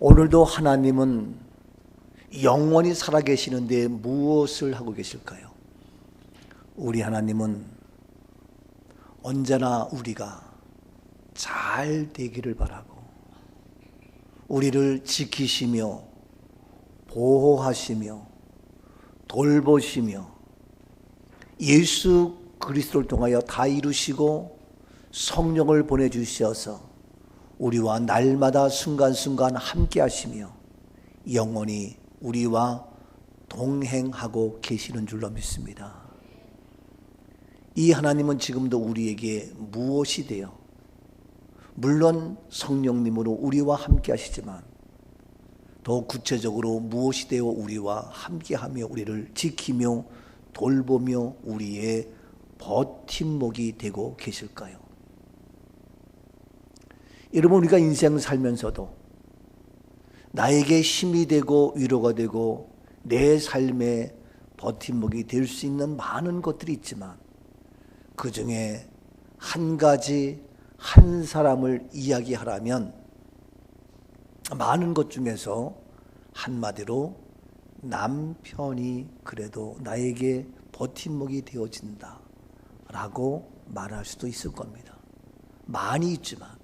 오늘도 하나님은 영원히 살아계시는데 무엇을 하고 계실까요? 우리 하나님은 언제나 우리가 잘 되기를 바라고 우리를 지키시며 보호하시며 돌보시며 예수 그리스도를 통하여 다 이루시고 성령을 보내주셔서 우리와 날마다 순간순간 함께 하시며 영원히 우리와 동행하고 계시는 줄로 믿습니다. 이 하나님은 지금도 우리에게 무엇이 되어 물론 성령님으로 우리와 함께 하시지만 더 구체적으로 무엇이 되어 우리와 함께하며 우리를 지키며 돌보며 우리의 버팀목이 되고 계실까요? 여러분, 우리가 인생 살면서도 나에게 힘이 되고 위로가 되고 내 삶의 버팀목이 될 수 있는 많은 것들이 있지만 그 중에 한 가지 한 사람을 이야기하라면 많은 것 중에서 한마디로 남편이 그래도 나에게 버팀목이 되어진다 라고 말할 수도 있을 겁니다. 많이 있지만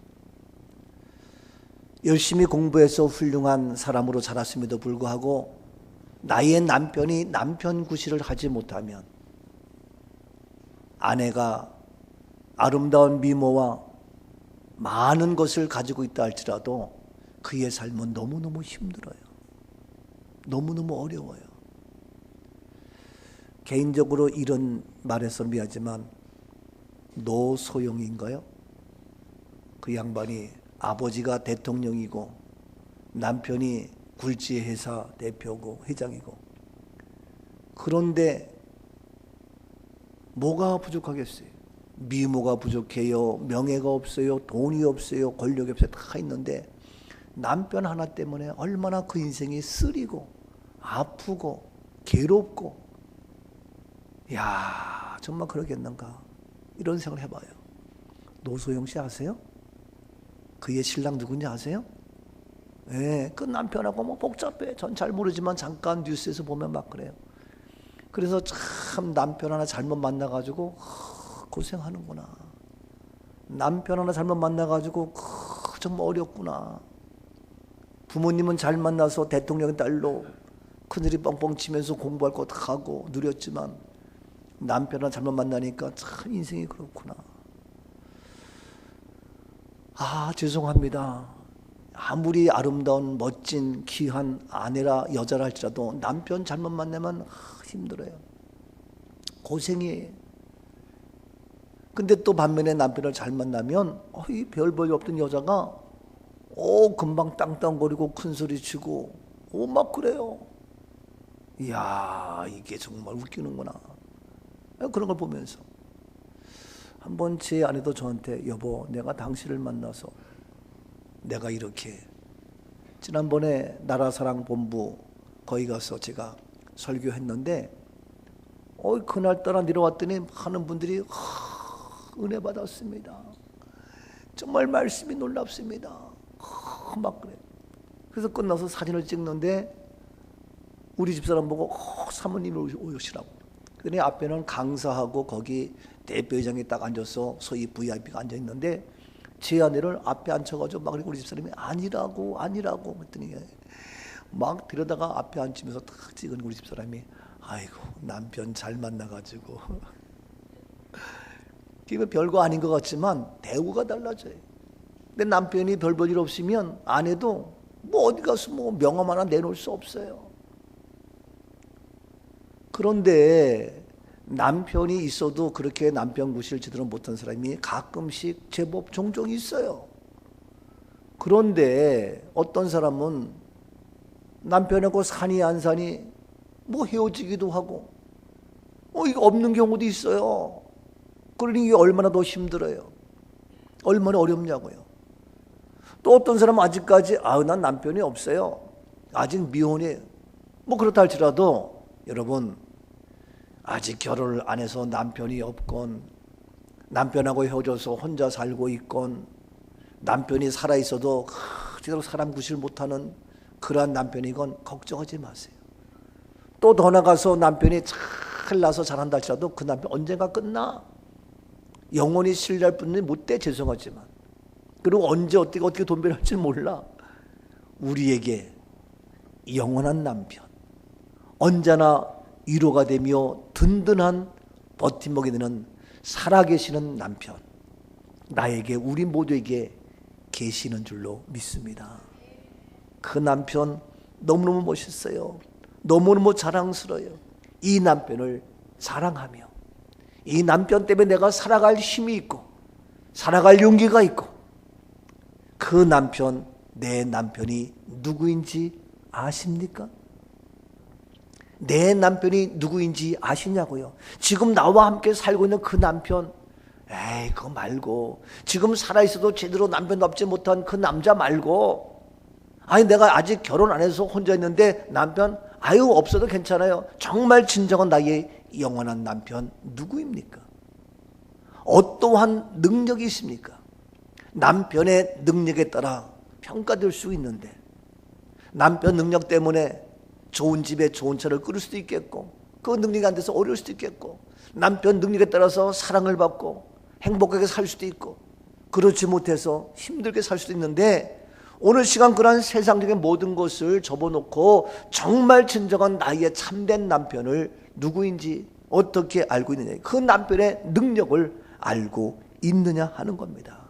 열심히 공부해서 훌륭한 사람으로 자랐음에도 불구하고 나의 남편이 남편 구실을 하지 못하면 아내가 아름다운 미모와 많은 것을 가지고 있다 할지라도 그의 삶은 너무너무 힘들어요. 너무너무 어려워요. 개인적으로 이런 말해서 미안하지만 노소용인가요? 그 양반이 아버지가 대통령이고 남편이 굴지의 회사 대표고 회장이고 그런데 뭐가 부족하겠어요? 미모가 부족해요. 명예가 없어요. 돈이 없어요. 권력이 없어요. 다 있는데 남편 하나 때문에 얼마나 그 인생이 쓰리고 아프고 괴롭고 야 정말 그러겠는가 이런 생각을 해봐요. 노소영 씨 아세요? 그의 신랑 누군지 아세요? 네, 그 남편하고 뭐 복잡해. 전 잘 모르지만 잠깐 뉴스에서 보면 막 그래요. 그래서 참 남편 하나 잘못 만나가지고 고생하는구나. 남편 하나 잘못 만나가지고 정말 어렵구나. 부모님은 잘 만나서 대통령 딸로 큰일이 뻥뻥 치면서 공부할 거 다 하고 누렸지만 남편 하나 잘못 만나니까 참 인생이 그렇구나. 죄송합니다. 아무리 아름다운 멋진 귀한 아내라 여자라 할지라도 남편 잘못 만나면 힘들어요. 고생이에요. 근데 또 반면에 남편을 잘 만나면 이 별 볼 없던 여자가 금방 땅땅거리고 큰소리 치고 막 그래요. 이야 이게 정말 웃기는구나. 그런 걸 보면서 한번 제 아내도 저한테 여보 내가 당신을 만나서 내가 이렇게 지난번에 나라사랑본부 거기 가서 제가 설교했는데 그날따라 내려왔더니 많은 분들이 은혜 받았습니다. 정말 말씀이 놀랍습니다. 막 그래. 그래서 끝나서 사진을 찍는데 우리 집사람 보고 사모님이 오시라고. 그러니 앞에는 강사하고 거기 대표회장이 딱 앉아서 소위 VIP가 앉아있는데 제 아내를 앞에 앉혀가지고 막 우리 집사람이 아니라고 했더니 막 데려다가 앞에 앉히면서 탁 찍은 우리 집사람이 아이고 남편 잘 만나가지고 이거 별거 아닌 것 같지만 대우가 달라져요. 근데 남편이 별 볼 일 없으면 아내도 뭐 어디 가서 뭐 명함 하나 내놓을 수 없어요. 그런데 남편이 있어도 그렇게 남편 구실을 제대로 못한 사람이 가끔씩 제법 종종 있어요. 그런데 어떤 사람은 남편하고 사니 안 사니 뭐 헤어지기도 하고 이거 없는 경우도 있어요. 그러니 이게 얼마나 더 힘들어요. 얼마나 어렵냐고요. 또 어떤 사람은 아직까지 난 남편이 없어요. 아직 미혼이에요. 뭐 그렇다 할지라도 여러분 아직 결혼을 안 해서 남편이 없건 남편하고 헤어져서 혼자 살고 있건 남편이 살아있어도 제대로 사람 구실 못하는 그러한 남편이건 걱정하지 마세요. 또 더 나가서 남편이 잘나서 잘한다 할지라도 그 남편 언젠가 끝나. 영원히 신뢰할 분이 못돼. 죄송하지만. 그리고 언제 어떻게 돈변할지 몰라. 우리에게 영원한 남편, 언제나 위로가 되며 든든한 버팀목이 되는 살아계시는 남편, 나에게, 우리 모두에게 계시는 줄로 믿습니다. 그 남편 너무너무 멋있어요. 너무너무 자랑스러워요. 이 남편을 사랑하며 이 남편 때문에 내가 살아갈 힘이 있고 살아갈 용기가 있고, 그 남편, 내 남편이 누구인지 아십니까? 내 남편이 누구인지 아시냐고요? 지금 나와 함께 살고 있는 그 남편, 에이 그거 말고, 지금 살아있어도 제대로 남편 갚지 못한 그 남자 말고, 아니 내가 아직 결혼 안 해서 혼자 있는데 남편 아유 없어도 괜찮아요. 정말 진정한 나의 영원한 남편 누구입니까? 어떠한 능력이 있습니까? 남편의 능력에 따라 평가될 수 있는데, 남편 능력 때문에 좋은 집에 좋은 차를 끌을 수도 있겠고, 그 능력이 안 돼서 어려울 수도 있겠고, 남편 능력에 따라서 사랑을 받고 행복하게 살 수도 있고, 그렇지 못해서 힘들게 살 수도 있는데, 오늘 시간 그런 세상적인 모든 것을 접어놓고 정말 진정한 나의 참된 남편을 누구인지 어떻게 알고 있느냐, 그 남편의 능력을 알고 있느냐 하는 겁니다.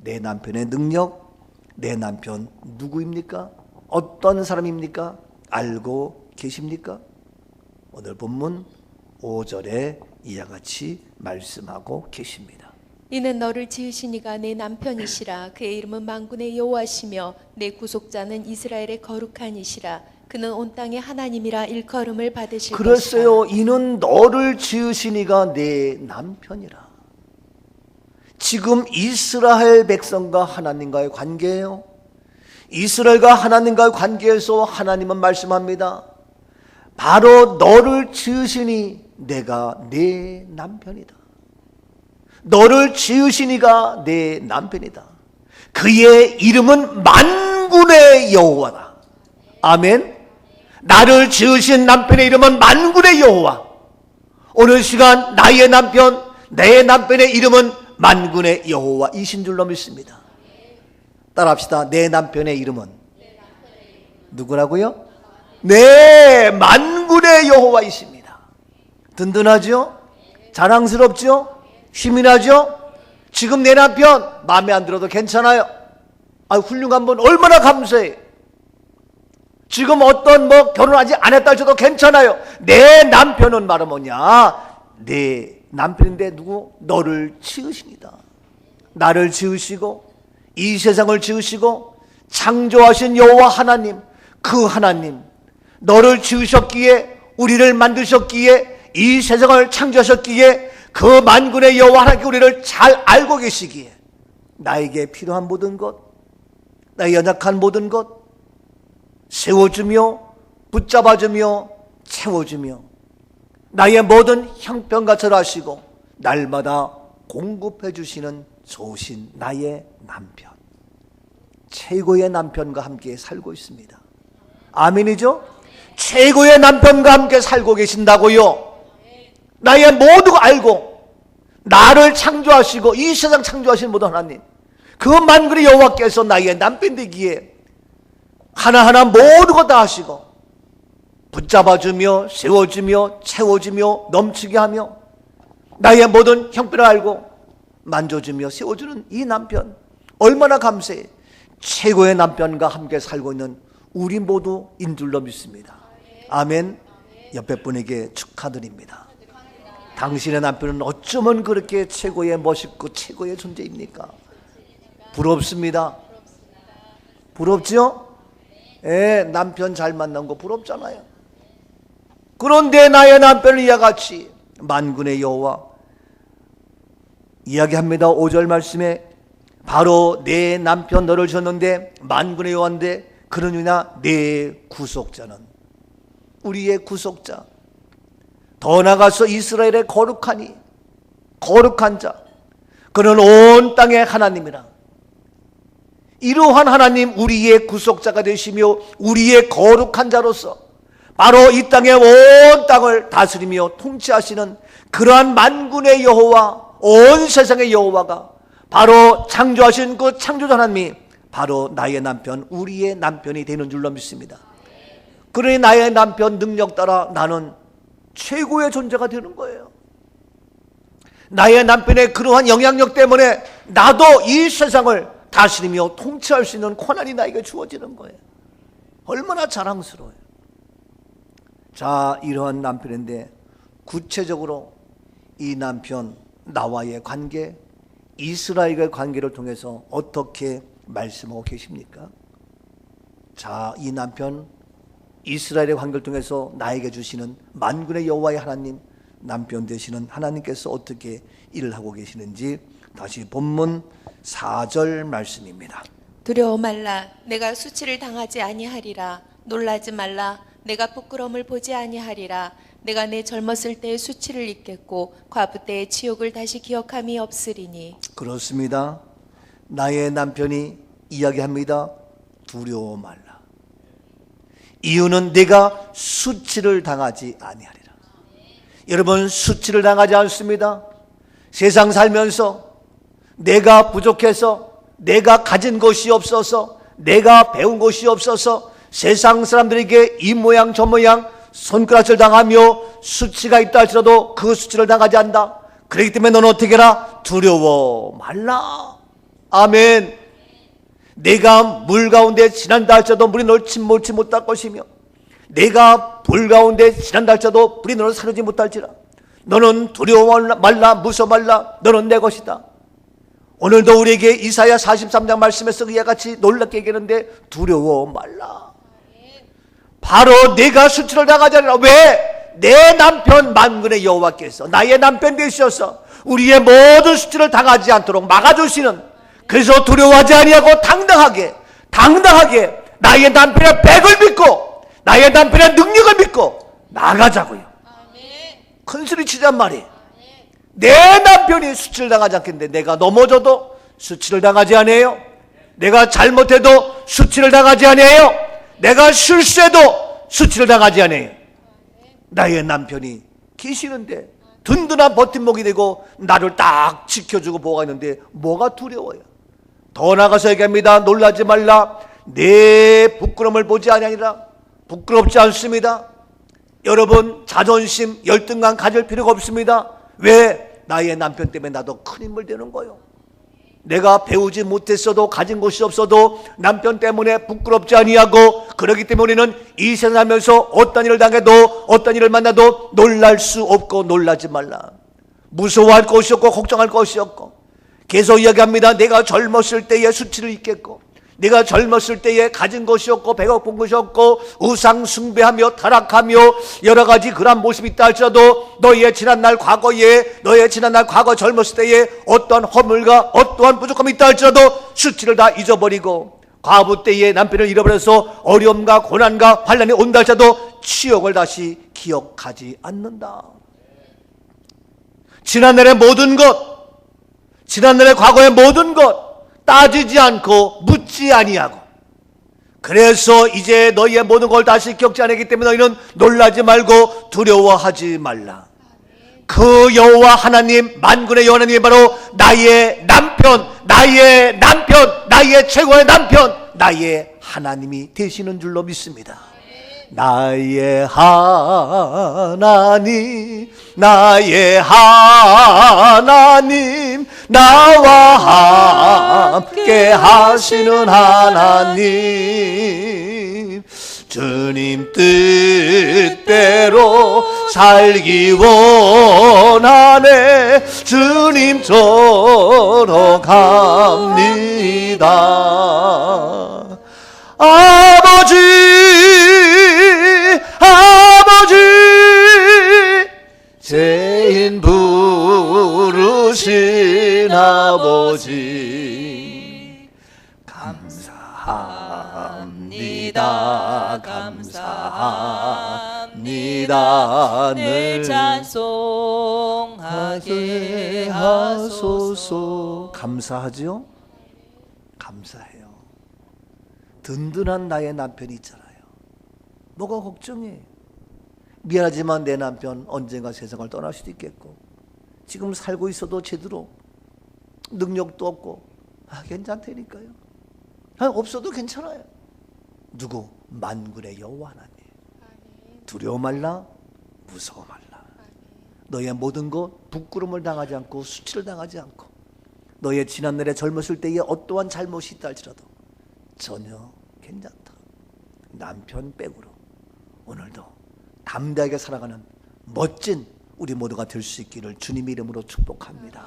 내 남편의 능력, 내 남편 누구입니까? 어떤 사람입니까? 알고 계십니까? 오늘 본문 5절에 이와 같이 말씀하고 계십니다. 이는 너를 지으신 이가 내 남편이시라. 그의 이름은 만군의 여호와시며 내 구속자는 이스라엘의 거룩한 이시라. 그는 온 땅의 하나님이라 일컬음을 받으실 것이라. 그랬어요. 이는 너를 지으신 이가 내 남편이라. 지금 이스라엘 백성과 하나님과의 관계예요. 이스라엘과 하나님과의 관계에서 하나님은 말씀합니다. 바로 너를 지으시니 내가 내 남편이다. 너를 지으시니가 내 남편이다. 그의 이름은 만군의 여호와다. 아멘. 나를 지으신 남편의 이름은 만군의 여호와. 오늘 시간 나의 남편, 내 남편의 이름은 만군의 여호와이신 줄로 믿습니다. 따라합시다. 내 남편의 이름은 누구라고요? 네, 만군의 여호와이십니다. 든든하죠? 자랑스럽죠? 힘이 나죠? 지금 내 남편 마음에 안 들어도 괜찮아요. 훌륭한 분 얼마나 감사해. 지금 어떤 결혼 아직 안 했다 해도 괜찮아요. 내 남편은 말은 뭐냐? 내 남편인데 누구? 너를 지으십니다. 나를 지으시고 이 세상을 지으시고 창조하신 여호와 하나님, 그 하나님, 너를 지으셨기에, 우리를 만드셨기에, 이 세상을 창조하셨기에, 그 만군의 여호와 하나님께 우리를 잘 알고 계시기에 나에게 필요한 모든 것, 나의 연약한 모든 것 세워주며 붙잡아주며 채워주며 나의 모든 형편같이 하시고 날마다 공급해 주시는 좋으신 나의 남편, 최고의 남편과 함께 살고 있습니다. 아멘이죠? 최고의 남편과 함께 살고 계신다고요. 나의 모두가 알고 나를 창조하시고 이 세상 창조하신 모든 하나님, 그 만군의 여호와께서 나의 남편 되기에 하나하나 모든 것 다 하시고 붙잡아주며 세워주며 채워주며 넘치게 하며 나의 모든 형편을 알고 만져주며 세워주는 이 남편, 얼마나 감사해. 최고의 남편과 함께 살고 있는 우리 모두인 줄로 믿습니다. 아멘. 옆에 분에게 축하드립니다. 당신의 남편은 어쩌면 그렇게 최고의 멋있고 최고의 존재입니까? 부럽습니다. 부럽죠? 예, 남편 잘 만난 거 부럽잖아요. 그런데 나의 남편은 이와 같이 만군의 여호와 이야기합니다. 5절 말씀에 바로 내 남편 너를 줬는데 만군의 여호와인데, 그러느냐 내 구속자는, 우리의 구속자, 더 나아가서 이스라엘의 거룩하니 거룩한 자, 그는 온 땅의 하나님이라. 이러한 하나님, 우리의 구속자가 되시며 우리의 거룩한 자로서 바로 이 땅의 온 땅을 다스리며 통치하시는 그러한 만군의 여호와, 온 세상의 여호와가 바로 창조하신 그 창조자 하나님이 바로 나의 남편, 우리의 남편이 되는 줄로 믿습니다. 그러니 나의 남편 능력 따라 나는 최고의 존재가 되는 거예요. 나의 남편의 그러한 영향력 때문에 나도 이 세상을 다스리며 통치할 수 있는 권한이 나에게 주어지는 거예요. 얼마나 자랑스러워요. 자, 이러한 남편인데 구체적으로 이 남편, 나와의 관계, 이스라엘과의 관계를 통해서 어떻게 말씀하고 계십니까? 자, 이 남편, 이스라엘의 관계를 통해서 나에게 주시는 만군의 여호와의 하나님, 남편 되시는 하나님께서 어떻게 일을 하고 계시는지 다시 본문 4절 말씀입니다. 두려워 말라. 내가 수치를 당하지 아니하리라. 놀라지 말라. 내가 부끄러움을 보지 아니하리라. 내가 내 젊었을 때의 수치를 잊겠고 과부 때의 치욕을 다시 기억함이 없으리니. 그렇습니다. 나의 남편이 이야기합니다. 두려워 말라. 이유는 내가 수치를 당하지 아니하리라. 여러분, 수치를 당하지 않습니다. 세상 살면서 내가 부족해서, 내가 가진 것이 없어서, 내가 배운 것이 없어서 세상 사람들에게 이 모양 저 모양 손가락질 당하며 수치가 있다 할지라도 그 수치를 당하지 않는다. 그렇기 때문에 너는 어떻게 해라? 두려워 말라. 아멘. 내가 물 가운데 지난다 할지라도 물이 너를 침몰치 못할 것이며, 내가 불 가운데 지난다 할지라도 불이 너를 사르지 못할지라. 너는 두려워 말라, 무서워 말라. 너는 내 것이다. 오늘도 우리에게 이사야 43장 말씀에서 그와 같이 놀랍게 얘기하는데 두려워 말라. 바로 내가 수치를 당하지 않으라. 왜? 내 남편 만군의 여호와께서 나의 남편 되셔서 우리의 모든 수치를 당하지 않도록 막아주시는, 그래서 두려워하지 아니하고 당당하게 나의 남편의 백을 믿고 나의 남편의 능력을 믿고 나가자고요. 큰 소리 치잔 말이에요. 내 남편이 수치를 당하지 않겠는데 내가 넘어져도 수치를 당하지 않아요. 내가 잘못해도 수치를 당하지 않아요. 내가 실수해도 수치를 당하지 않아요. 나의 남편이 계시는데 든든한 버팀목이 되고 나를 딱 지켜주고 보호가 있는데 뭐가 두려워요? 더 나가서 얘기합니다. 놀라지 말라. 내 부끄러움을 보지 아니하리라. 부끄럽지 않습니다. 여러분, 자존심, 열등감 가질 필요가 없습니다. 왜? 나의 남편 때문에 나도 큰 인물 되는 거예요. 내가 배우지 못했어도, 가진 것이 없어도 남편 때문에 부끄럽지 아니하고, 그러기 때문에 우리는 이 세상 살면서 어떤 일을 당해도, 어떤 일을 만나도 놀랄 수 없고 놀라지 말라. 무서워할 것이 없고 걱정할 것이 없고, 계속 이야기합니다. 내가 젊었을 때의 수치를 잊겠고, 내가 젊었을 때에 가진 것이 없고 배고픈 것이 없고 우상 숭배하며 타락하며 여러 가지 그런 모습이 있다 할지라도 너의 지난날 과거 젊었을 때에 어떤 허물과 어떠한 부족함이 있다 할지라도 수치를 다 잊어버리고, 과부 때에 남편을 잃어버려서 어려움과 고난과 환난이 온다 할지라도 치욕을 다시 기억하지 않는다. 지난날의 모든 것, 지난날의 과거의 모든 것 따지지 않고 묻지 아니하고, 그래서 이제 너희의 모든 걸 다시 기억지 않기 때문에 너희는 놀라지 말고 두려워하지 말라. 그 여호와 하나님, 만군의 여호와 하나님이 바로 나의 남편, 나의 최고의 남편, 나의 하나님이 되시는 줄로 믿습니다. 나의 하나님, 나와 함께 하시는 하나님, 주님 뜻대로 살기 원하네. 주님처럼 갑니다. 아버지 죄인 부르신 아버지, 감사합니다. 늘 찬송하게 하소서. 감사하죠? 감사해요. 든든한 나의 남편이 있잖아요. 뭐가 걱정해? 미안하지만 내 남편 언젠가 세상을 떠날 수도 있겠고, 지금 살고 있어도 제대로 능력도 없고, 괜찮다니까요. 없어도 괜찮아요. 누구? 만군의 여호와 하나님. 두려워 말라, 무서워 말라. 너의 모든 것, 부끄러움을 당하지 않고 수치를 당하지 않고, 너의 지난날에 젊었을 때에 어떠한 잘못이 있다 할지라도 전혀 괜찮다. 남편 백으로 오늘도 담대하게 살아가는 멋진 우리 모두가 될 수 있기를 주님의 이름으로 축복합니다.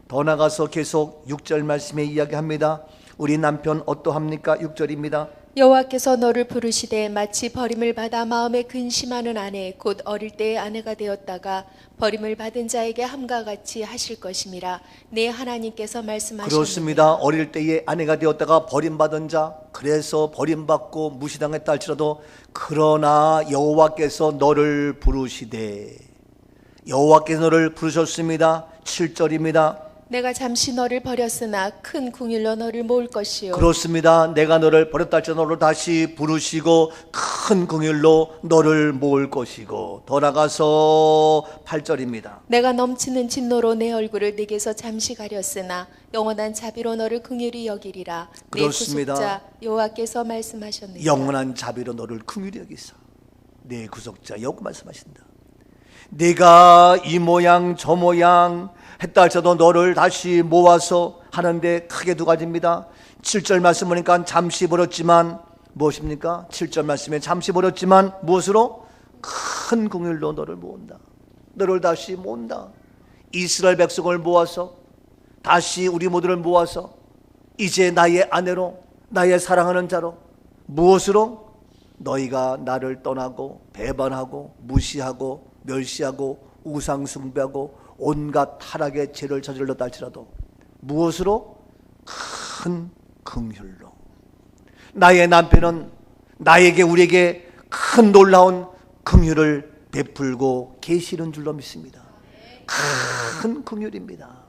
더 나가서 계속 6절 말씀에 이야기합니다. 우리 남편 어떠합니까? 6절입니다. 여호와께서 너를 부르시되 마치 버림을 받아 마음에 근심하는 아내 곧 어릴 때의 아내가 되었다가 버림을 받은 자에게 함과 같이 하실 것임이라. 내 하나님께서 말씀하셨느니라. 그렇습니다. 어릴 때의 아내가 되었다가 버림받은 자, 그래서 버림받고 무시당했다 할지라도 그러나 여호와께서 너를 부르시되, 여호와께서 너를 부르셨습니다. 7절입니다. 내가 잠시 너를 버렸으나 큰 궁일로 너를 모을 것이요. 그렇습니다. 내가 너를 버렸다 할지라도 너를 다시 부르시고 큰 긍휼로 너를 모을 것이고, 더 나가서 8절입니다. 내가 넘치는 진노로 내 얼굴을 네게서 잠시 가렸으나 영원한 자비로 너를 긍휼히 여기리라. 그렇습니다. 내 구속자 여호와께서 말씀하셨느니라. 영원한 자비로 너를 긍휼히 여기사. 내 구속자 여호와 말씀하신다. 내가 이 모양 저 모양 했다 할지라도 너를 다시 모아서 하는데 크게 두 가지입니다. 7절 말씀 보니까 잠시 버렸지만 무엇입니까? 7절 말씀에 잠시 버렸지만 무엇으로? 큰 긍휼로 너를 모은다. 너를 다시 모은다. 이스라엘 백성을 모아서 다시 우리 모두를 모아서 이제 나의 아내로, 나의 사랑하는 자로, 무엇으로? 너희가 나를 떠나고 배반하고 무시하고 멸시하고 우상 숭배하고 온갖 타락의 죄를 저질렀다 할지라도 무엇으로? 큰 긍휼로. 나의 남편은 나에게, 우리에게 큰 놀라운 긍휼을 베풀고 계시는 줄로 믿습니다. 큰 긍휼입니다.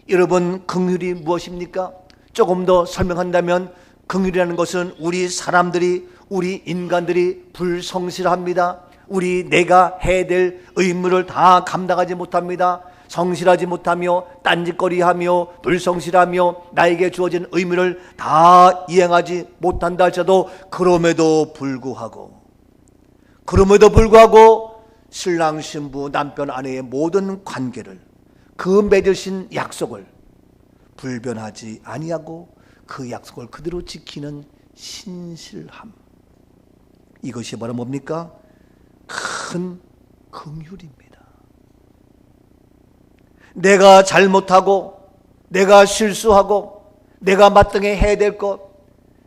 여러분, 긍휼이 무엇입니까? 조금 더 설명한다면 긍휼이라는 것은 우리 사람들이, 우리 인간들이 불성실합니다. 내가 해야 될 의무를 다 감당하지 못합니다. 성실하지 못하며 딴짓거리하며 불성실하며 나에게 주어진 의무를 다 이행하지 못한다 할지라도 그럼에도 불구하고 신랑 신부 남편 아내의 모든 관계를, 그 맺으신 약속을 불변하지 아니하고 그 약속을 그대로 지키는 신실함, 이것이 바로 뭡니까? 큰 긍휼입니다. 내가 잘못하고 내가 실수하고 내가 마땅히 해야 될 것,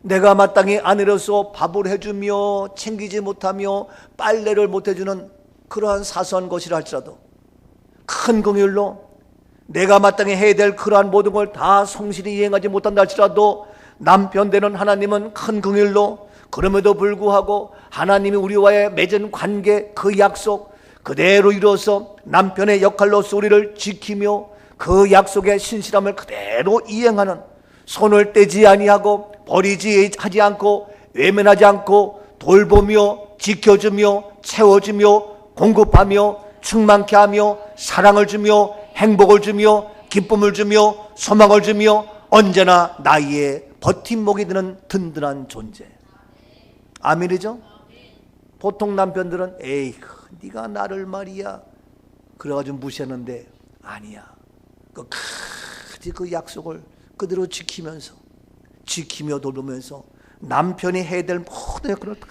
내가 마땅히 아내로서 밥을 해주며 챙기지 못하며 빨래를 못해주는 그러한 사소한 것이라 할지라도 큰 긍휼로 내가 마땅히 해야 될 그러한 모든 걸 다 성실히 이행하지 못한다 할지라도 남편 되는 하나님은 큰 긍휼로 그럼에도 불구하고 하나님이 우리와의 맺은 관계, 그 약속 그대로 이루어서 남편의 역할로서 우리를 지키며 그 약속의 신실함을 그대로 이행하는, 손을 떼지 아니하고 버리지 하지 않고 외면하지 않고 돌보며 지켜주며 채워주며 공급하며 충만케 하며 사랑을 주며 행복을 주며 기쁨을 주며 소망을 주며 언제나 나의 버팀목이 되는 든든한 존재. 아멘이죠? 보통 남편들은 에이 네가 나를 말이야 그래가지고 무시하는데 아니야. 그 약속을 그대로 지키며 돌보면서 남편이 해야 될 모든 역할을 다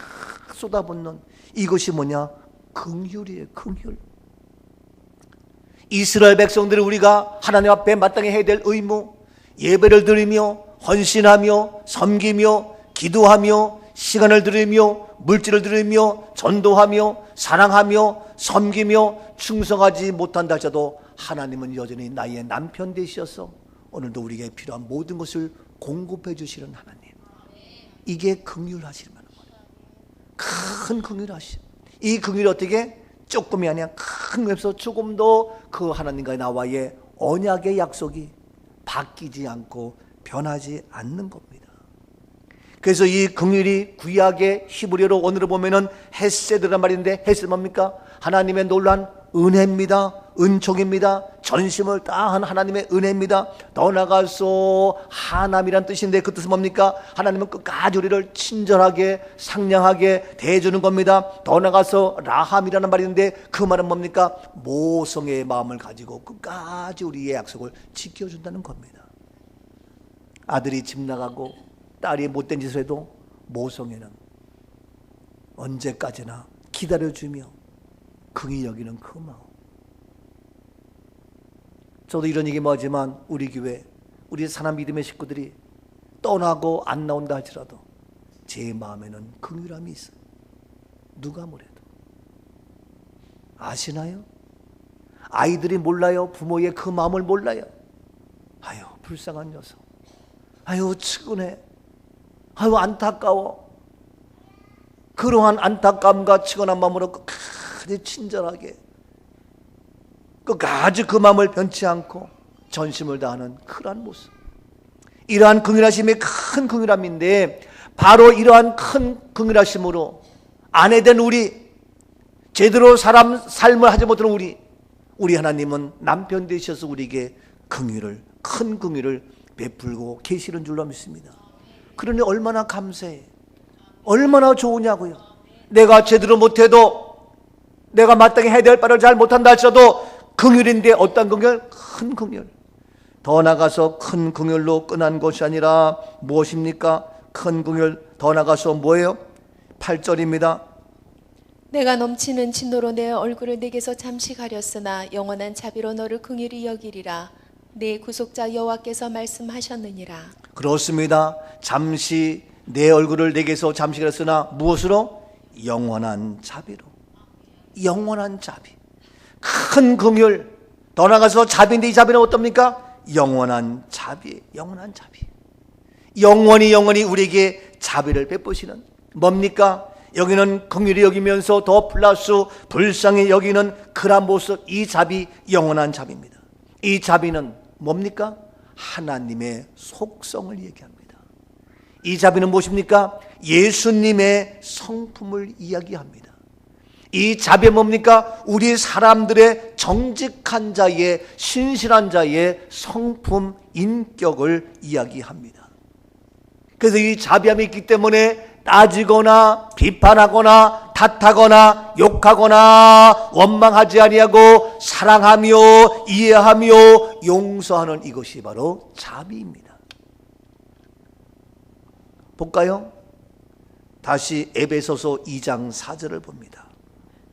쏟아붓는, 이것이 뭐냐? 긍휼이에요. 긍휼. 이스라엘 백성들이 우리가 하나님 앞에 마땅히 해야 될 의무, 예배를 드리며 헌신하며 섬기며 기도하며 시간을 드리며 물질을 드리며 전도하며 사랑하며 섬기며 충성하지 못한다 하셔도 하나님은 여전히 나의 남편 되셔서 오늘도 우리에게 필요한 모든 것을 공급해 주시는 하나님. 이게 긍휼하시는 거예요. 큰 긍휼하심. 이 긍휼이 어떻게? 조금이 아니라 큰 긍휼에서 조금 더 그 하나님과 나와의 언약의 약속이 바뀌지 않고 변하지 않는 겁니다. 그래서 이 긍휼이 구약의 히브리어로 오늘을 보면은 헤세드란 말인데, 헤세드 뭡니까? 하나님의 놀란 은혜입니다. 은총입니다. 전심을 다한 하나님의 은혜입니다. 더 나아가서 하남이란 뜻인데, 그 뜻은 뭡니까? 하나님은 끝까지 우리를 친절하게 상냥하게 대해주는 겁니다. 더 나아가서 라함이라는 말이 있는데, 그 말은 뭡니까? 모성의 마음을 가지고 끝까지 우리의 약속을 지켜준다는 겁니다. 아들이 집 나가고 딸이 못된 짓을 해도 모성애는 언제까지나 기다려주며 긍휼히 여기는 그 마음. 저도 이런 얘기 뭐하지만 우리 교회, 우리 사람 믿음의 식구들이 떠나고 안 나온다 할지라도 제 마음에는 긍휼함이 있어요. 누가 뭐래도. 아시나요? 아이들이 몰라요. 부모의 그 마음을 몰라요. 아유, 불쌍한 녀석. 아유, 측은해. 아유, 안타까워. 그러한 안타까움과 측은한 마음으로 끝까지 친절하게, 끝까지 그 마음을 변치 않고 전심을 다하는 그러한 모습. 이러한 긍휼하심이 큰 긍휼함인데, 바로 이러한 큰 긍휼하심으로 아내된 우리, 제대로 삶을 하지 못하는 우리 하나님은 남편 되셔서 우리에게 긍휼을, 큰 긍휼을 베풀고 계시는 줄로 믿습니다. 그러니 얼마나 감사해, 얼마나 좋으냐고요. 내가 제대로 못해도, 내가 마땅히 해야 될 바를 잘 못한다 할지라도 긍휼인데, 어떤 긍휼? 큰 긍휼. 더 나가서 큰 긍휼로 끝난 것이 아니라 무엇입니까? 큰 긍휼 더 나가서 뭐예요? 8절입니다. 내가 넘치는 진노로 내 얼굴을 내게서 잠시 가렸으나 영원한 자비로 너를 긍휼히 여기리라. 내 구속자 여호와께서 말씀하셨느니라. 그렇습니다. 잠시 내 얼굴을 내게서 잠시 가렸으나 무엇으로? 영원한 자비로. 영원한 자비. 큰 긍휼. 더 나가서 자비인데, 이 자비는 어떻습니까? 영원한 자비. 영원한 자비. 영원히 우리에게 자비를 베푸시는, 뭡니까? 여기는 긍휼히 여기면서 더 플러스 불쌍히 여기는 그런 모습. 이 자비, 영원한 자비입니다. 이 자비는 뭡니까? 하나님의 속성을 얘기합니다. 이 자비는 무엇입니까? 예수님의 성품을 이야기합니다. 이 자비는 뭡니까? 우리 사람들의 정직한 자의, 신실한 자의 성품, 인격을 이야기합니다. 그래서 이 자비함이 있기 때문에 따지거나 비판하거나 탓하거나 욕하거나 원망하지 아니하고 사랑하며 이해하며 용서하는, 이것이 바로 자비입니다. 볼까요? 다시 에베소서 2장 4절을 봅니다.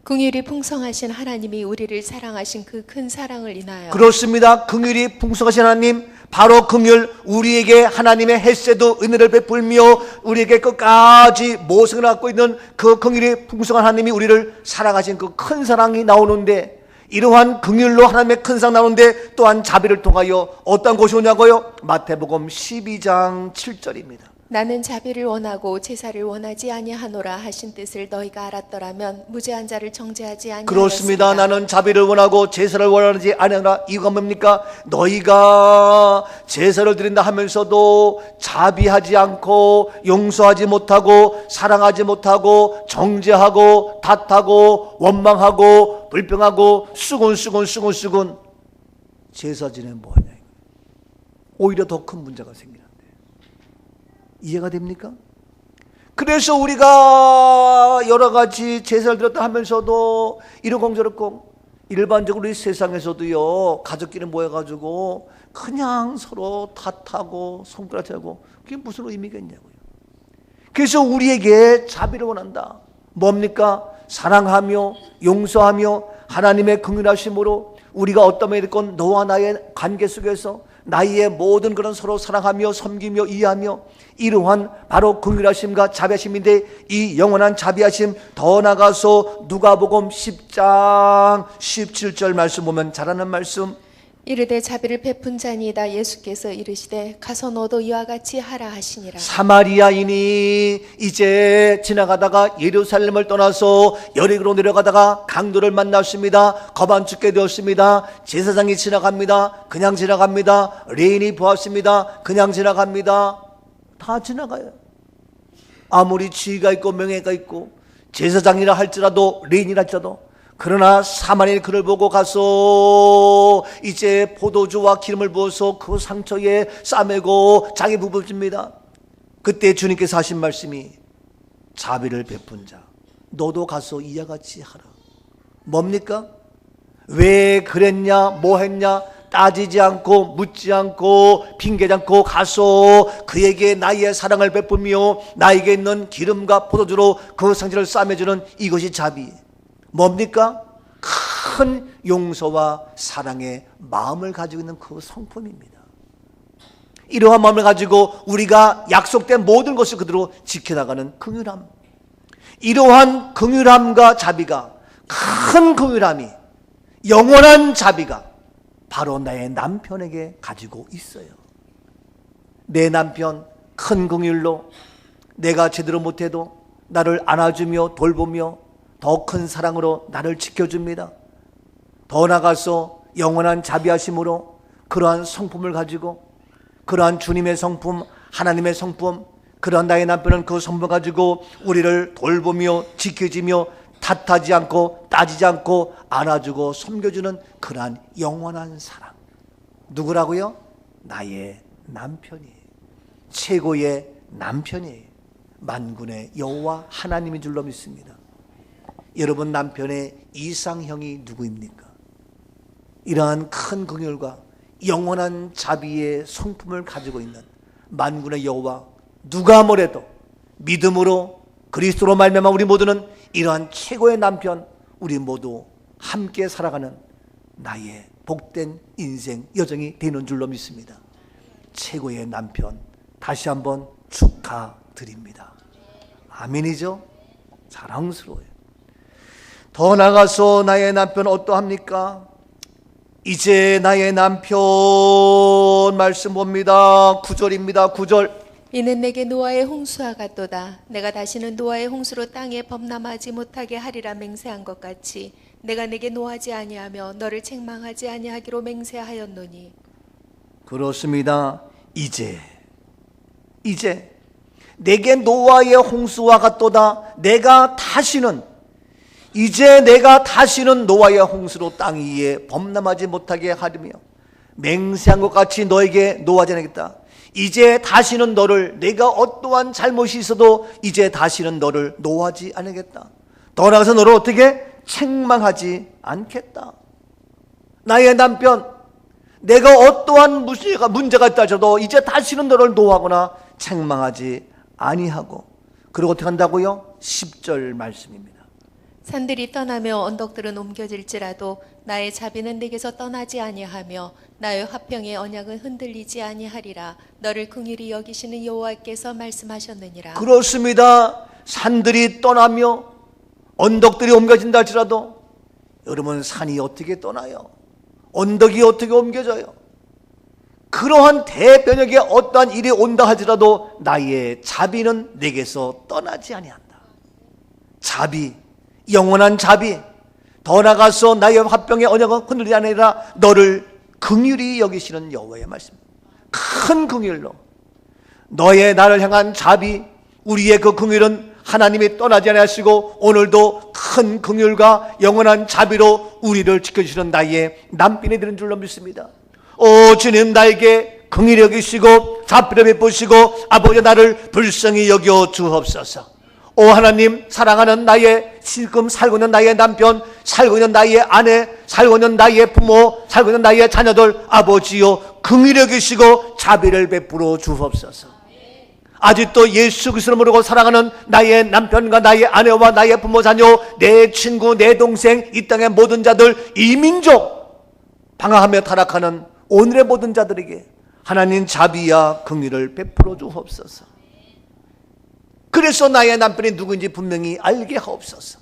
긍휼이 풍성하신 하나님이 우리를 사랑하신 그 큰 사랑을 인하여. 그렇습니다. 긍휼이 풍성하신 하나님, 바로 긍휼, 우리에게 하나님의 헤세드 은혜를 베풀며 우리에게 끝까지 모성을 갖고 있는 그 긍휼이 풍성한 하나님이 우리를 사랑하신 그 큰 사랑이 나오는데, 이러한 긍휼로 하나님의 큰 사랑 나오는데 또한 자비를 통하여 어떤 것이 오냐고요? 마태복음 12장 7절입니다. 나는 자비를 원하고 제사를 원하지 아니하노라 하신 뜻을 너희가 알았더라면 무죄한 자를 정죄하지 아니하였으리라. 그렇습니다. 나는 자비를 원하고 제사를 원하지 아니하노라. 이유가 뭡니까? 너희가 제사를 드린다 하면서도 자비하지 않고 용서하지 못하고 사랑하지 못하고 정죄하고 탓하고 원망하고 불평하고 수군 제사 지내면 뭐하냐. 오히려 더 큰 문제가 생기는데, 이해가 됩니까? 그래서 우리가 여러 가지 제사를 드렸다 하면서도 이러고 저러고, 일반적으로 이 세상에서도요, 가족끼리 모여가지고 그냥 서로 탓하고 손가락질하고, 그게 무슨 의미가 있냐고요. 그래서 우리에게 자비를 원한다. 뭡니까? 사랑하며 용서하며 하나님의 긍휼하심으로 우리가 어떤 면이 됐건 너와 나의 관계 속에서 나의 모든 그런 서로 사랑하며 섬기며 이해하며, 이러한 바로 긍휼하심과 자비하심인데, 이 영원한 자비하심 더 나가서 누가복음 10장 17절 말씀 보면 잘하는 말씀. 이르되 자비를 베푼 자니이다. 예수께서 이르시되 가서 너도 이와 같이 하라 하시니라. 사마리아인이 이제 지나가다가 예루살렘을 떠나서 여리고로 내려가다가 강도를 만났습니다. 거반 죽게 되었습니다. 제사장이 지나갑니다. 그냥 지나갑니다. 레인이 보았습니다. 그냥 지나갑니다. 다 지나가요. 아무리 지위가 있고 명예가 있고 제사장이라 할지라도 레인이라 할지라도, 그러나 사마리아인이 그를 보고 가서 이제 포도주와 기름을 부어서 그 상처에 싸매고 자기 부부집니다. 그때 주님께서 하신 말씀이 자비를 베푼 자 너도 가서 이와 같이 하라. 뭡니까? 왜 그랬냐 뭐 했냐 따지지 않고 묻지 않고 핑계지 않고 가서 그에게 나의 사랑을 베푸며 나에게 있는 기름과 포도주로 그 상처를 싸매주는 이것이 자비. 뭡니까? 큰 용서와 사랑의 마음을 가지고 있는 그 성품입니다. 이러한 마음을 가지고 우리가 약속된 모든 것을 그대로 지켜나가는 긍휼함, 이러한 긍휼함과 자비가, 큰 긍휼함이, 영원한 자비가 바로 나의 남편에게 가지고 있어요. 내 남편 큰 긍휼로 내가 제대로 못해도 나를 안아주며 돌보며 더 큰 사랑으로 나를 지켜줍니다. 더 나아가서 영원한 자비하심으로 그러한 성품을 가지고, 그러한 주님의 성품, 하나님의 성품, 그러한 나의 남편은 그 성품을 가지고 우리를 돌보며 지켜주며 탓하지 않고 따지지 않고 안아주고 섬겨주는 그러한 영원한 사랑. 누구라고요? 나의 남편이에요. 최고의 남편이에요. 만군의 여호와 하나님인 줄로 믿습니다. 여러분 남편의 이상형이 누구입니까? 이러한 큰 긍휼과 영원한 자비의 성품을 가지고 있는 만군의 여호와, 누가 뭐래도 믿음으로 그리스도로 말미암아 우리 모두는 이러한 최고의 남편, 우리 모두 함께 살아가는 나의 복된 인생 여정이 되는 줄로 믿습니다. 최고의 남편 다시 한번 축하드립니다. 아멘이죠? 자랑스러워요. 더 나가서 나의 남편 어떠합니까? 이제 나의 남편 말씀 봅니다. 9절입니다. 9절. 이는 내게 노아의 홍수와 같도다. 내가 다시는 노아의 홍수로 땅에 범람하지 못하게 하리라 맹세한 것 같이 내가 내게 노하지 아니하며 너를 책망하지 아니하기로 맹세하였노니. 그렇습니다. 이제 내게 노아의 홍수와 같도다. 이제 내가 다시는 노아의 홍수로 땅 위에 범람하지 못하게 하리며 맹세한 것 같이 너에게 노하지 않겠다. 이제 다시는 너를, 내가 어떠한 잘못이 있어도 이제 다시는 너를 노하지 않겠다. 더 나아가서 너를 어떻게 책망하지 않겠다. 나의 남편, 내가 어떠한 문제가 있다 하셔도 이제 다시는 너를 노하거나 책망하지 아니하고. 그리고 어떻게 한다고요? 10절 말씀입니다. 산들이 떠나며 언덕들은 옮겨질지라도 나의 자비는 내게서 떠나지 아니하며 나의 화평의 언약은 흔들리지 아니하리라. 너를 긍휼히 여기시는 여호와께서 말씀하셨느니라. 그렇습니다. 산들이 떠나며 언덕들이 옮겨진다 할지라도, 여러분 산이 어떻게 떠나요? 언덕이 어떻게 옮겨져요? 그러한 대변혁에 어떠한 일이 온다 할지라도 나의 자비는 내게서 떠나지 아니한다. 자비, 영원한 자비, 더 나가서 나의 화평의 언약은 흔들리지 아니라 너를 긍휼히 여기시는 여호와의 말씀. 큰 긍휼로 너의 나를 향한 자비, 우리의 그 긍휼은 하나님이 떠나지 아니하시고 오늘도 큰 긍휼과 영원한 자비로 우리를 지켜주시는 나의 남편이 되는 줄로 믿습니다. 오 주님, 나에게 긍휼히 여기시고 자비를 베푸시고 아버지 나를 불쌍히 여겨 주옵소서. 오 하나님, 사랑하는 나의, 지금 살고 있는 나의 남편, 살고 있는 나의 아내, 살고 있는 나의 부모, 살고 있는 나의 자녀들, 아버지여 긍휼히 여기시고 자비를 베풀어 주옵소서. 아직도 예수 그리스도를 모르고 사랑하는 나의 남편과 나의 아내와 나의 부모, 자녀, 내 친구, 내 동생, 이 땅의 모든 자들, 이 민족 방황하며 타락하는 오늘의 모든 자들에게 하나님 자비와 긍휼을 베풀어 주옵소서. 그래서 나의 남편이 누구인지 분명히 알게 하옵소서.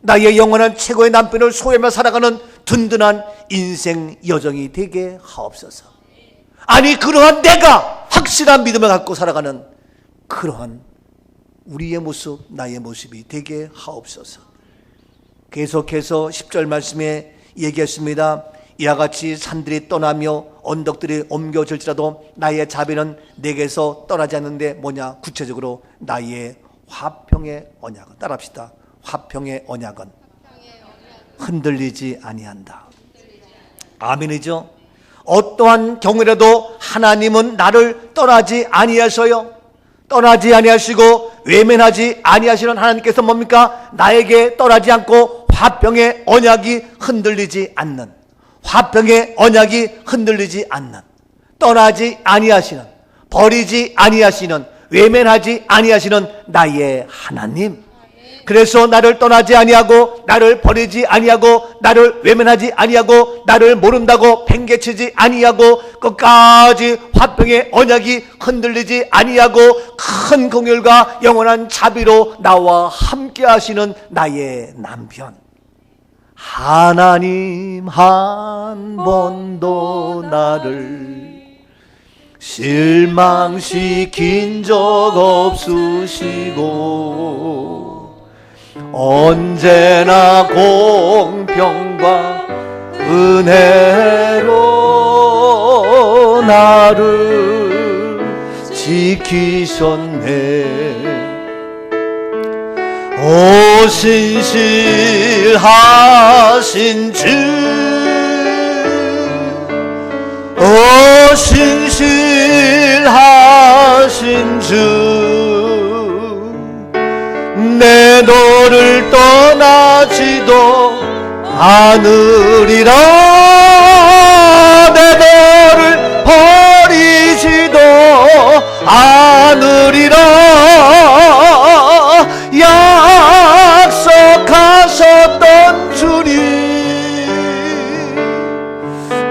나의 영원한 최고의 남편을 소유하며 살아가는 든든한 인생 여정이 되게 하옵소서. 아니, 그러한 내가 확실한 믿음을 갖고 살아가는 그러한 우리의 모습, 나의 모습이 되게 하옵소서. 계속해서 10절 말씀에 얘기했습니다. 이와 같이 산들이 떠나며 언덕들이 옮겨질지라도 나의 자비는 내게서 떠나지 않는데 뭐냐? 구체적으로 나의 화평의 언약은, 따라합시다. 화평의 언약은 흔들리지 아니한다. 아멘이죠? 어떠한 경우라도 하나님은 나를 떠나지 아니하셔요. 떠나지 아니하시고 외면하지 아니하시는 하나님께서 뭡니까? 나에게 떠나지 않고 화평의 언약이 흔들리지 않는, 화평의 언약이 흔들리지 않는, 떠나지 아니하시는, 버리지 아니하시는, 외면하지 아니하시는 나의 하나님. 그래서 나를 떠나지 아니하고 나를 버리지 아니하고 나를 외면하지 아니하고 나를 모른다고 팽개치지 아니하고 끝까지 화평의 언약이 흔들리지 아니하고 큰 긍휼과 영원한 자비로 나와 함께 하시는 나의 남편. 하나님 한 번도 나를 실망시킨 적 없으시고 언제나 공평과 은혜로 나를 지키셨네. 오 신실하신 주, 오 신실하신 주, 내 너를 떠나지도 않으리라. 내 너를 버리지도 않으리라. 약속하셨던 주님,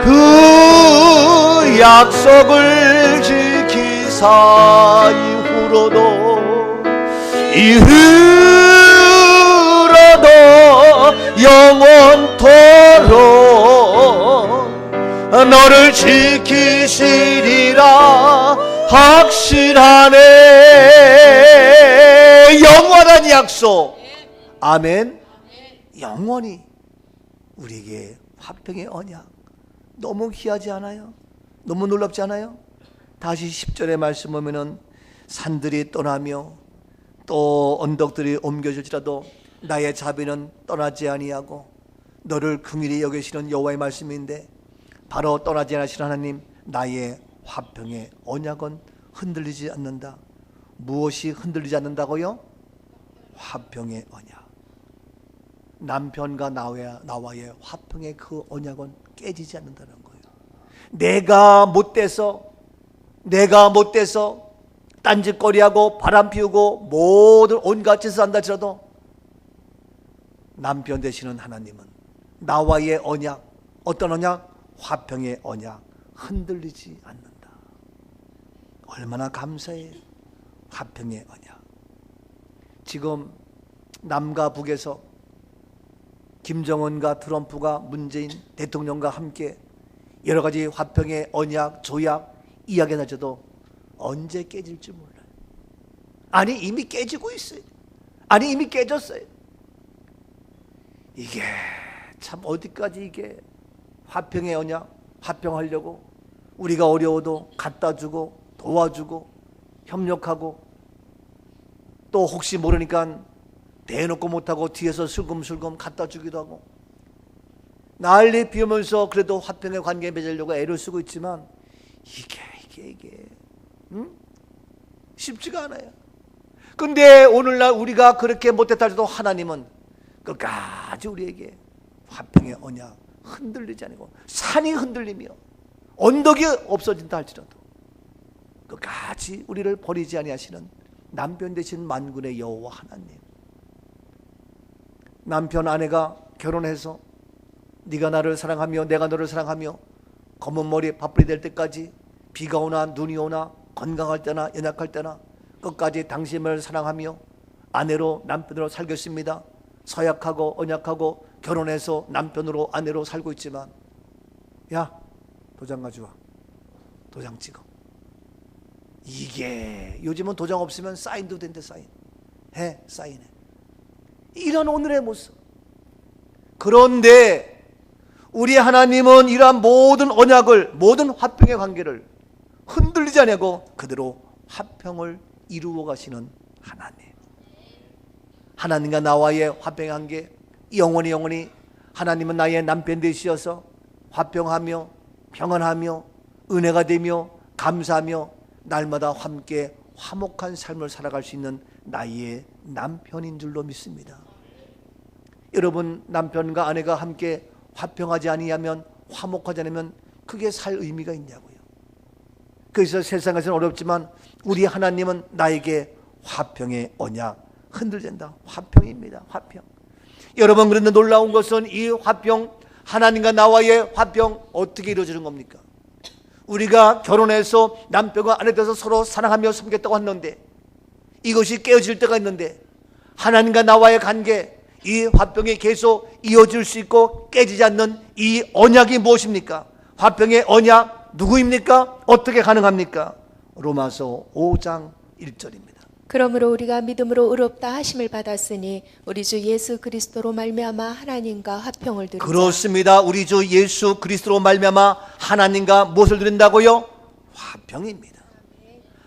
그 약속을 지키사 이후로도 영원토록 너를 지키시리라 확신하네. 영원한 약속. 아멘. 영원히 우리에게 화평의 언약. 너무 귀하지 않아요? 너무 놀랍지 않아요? 다시 10절의 말씀 보면은 산들이 떠나며 또 언덕들이 옮겨질지라도 나의 자비는 떠나지 아니하고 너를 긍휼히 여기시는 여호와의 말씀인데, 바로 떠나지 않으시는 하나님, 나의 화평의 언약은 흔들리지 않는다. 무엇이 흔들리지 않는다고요? 화평의 언약. 남편과 나와의 화평의 그 언약은 깨지지 않는다는 거예요. 내가 못돼서 딴짓거리하고 바람 피우고 모든 온갖 짓을 한다 할지라도 남편 되시는 하나님은 나와의 언약, 어떤 언약? 화평의 언약, 흔들리지 않는다. 얼마나 감사해요. 화평의 언약. 지금 남과 북에서 김정은과 트럼프가 문재인 대통령과 함께 여러 가지 화평의 언약, 조약 이야기하자도 언제 깨질지 몰라요. 아니 이미 깨지고 있어요. 아니 이미 깨졌어요. 이게 참 어디까지 이게 화평의 언약, 화평하려고 우리가 어려워도 갖다 주고 도와주고 협력하고, 또 혹시 모르니까 대놓고 못하고 뒤에서 슬금슬금 갖다 주기도 하고 난리 피우면서 그래도 화평의 관계 맺으려고 애를 쓰고 있지만 이게 쉽지가 않아요. 근데 오늘날 우리가 그렇게 못했다 해도 하나님은 끝까지 우리에게 화평의 언약 흔들리지 않고, 산이 흔들리며 언덕이 없어진다 할지라도 끝까지 우리를 버리지 아니하시는 남편 되신 만군의 여호와 하나님. 남편 아내가 결혼해서 네가 나를 사랑하며 내가 너를 사랑하며 검은 머리 밥풀이 될 때까지, 비가 오나 눈이 오나 건강할 때나 연약할 때나 끝까지 당신을 사랑하며 아내로 남편으로 살겠습니다. 서약하고 언약하고 결혼해서 남편으로 아내로 살고 있지만, 야 도장 가져와, 도장 찍어. 이게 요즘은 도장 없으면 사인도 된대. 사인해. 이런 오늘의 모습. 그런데 우리 하나님은 이러한 모든 언약을, 모든 화평의 관계를 흔들리지 않고 그대로 화평을 이루어 가시는 하나님. 하나님과 나와의 화평의 관계, 영원히 하나님은 나의 남편 되시어서 화평하며 평안하며 은혜가 되며 감사하며 날마다 함께 화목한 삶을 살아갈 수 있는 나의 남편인 줄로 믿습니다. 여러분, 남편과 아내가 함께 화평하지 아니하면, 화목하지 않으면 그게 살 의미가 있냐고요. 그래서 세상에서는 어렵지만 우리 하나님은 나에게 화평의 언약, 흔들된다. 화평입니다. 화평. 여러분, 그런데 놀라운 것은 이 화평, 하나님과 나와의 화평 어떻게 이루어지는 겁니까? 우리가 결혼해서 남편과 아내 돼서 서로 사랑하며 섬겼다고 했는데, 이것이 깨어질 때가 있는데, 하나님과 나와의 관계, 이 화평이 계속 이어질 수 있고 깨지지 않는 이 언약이 무엇입니까? 화평의 언약 누구입니까? 어떻게 가능합니까? 로마서 5장 1절입니다. 그러므로 우리가 믿음으로 의롭다 하심을 받았으니 우리 주 예수 그리스도로 말미암아 하나님과 화평을 누리자. 그렇습니다. 우리 주 예수 그리스도로 말미암아 하나님과 무엇을 누린다고요? 화평입니다.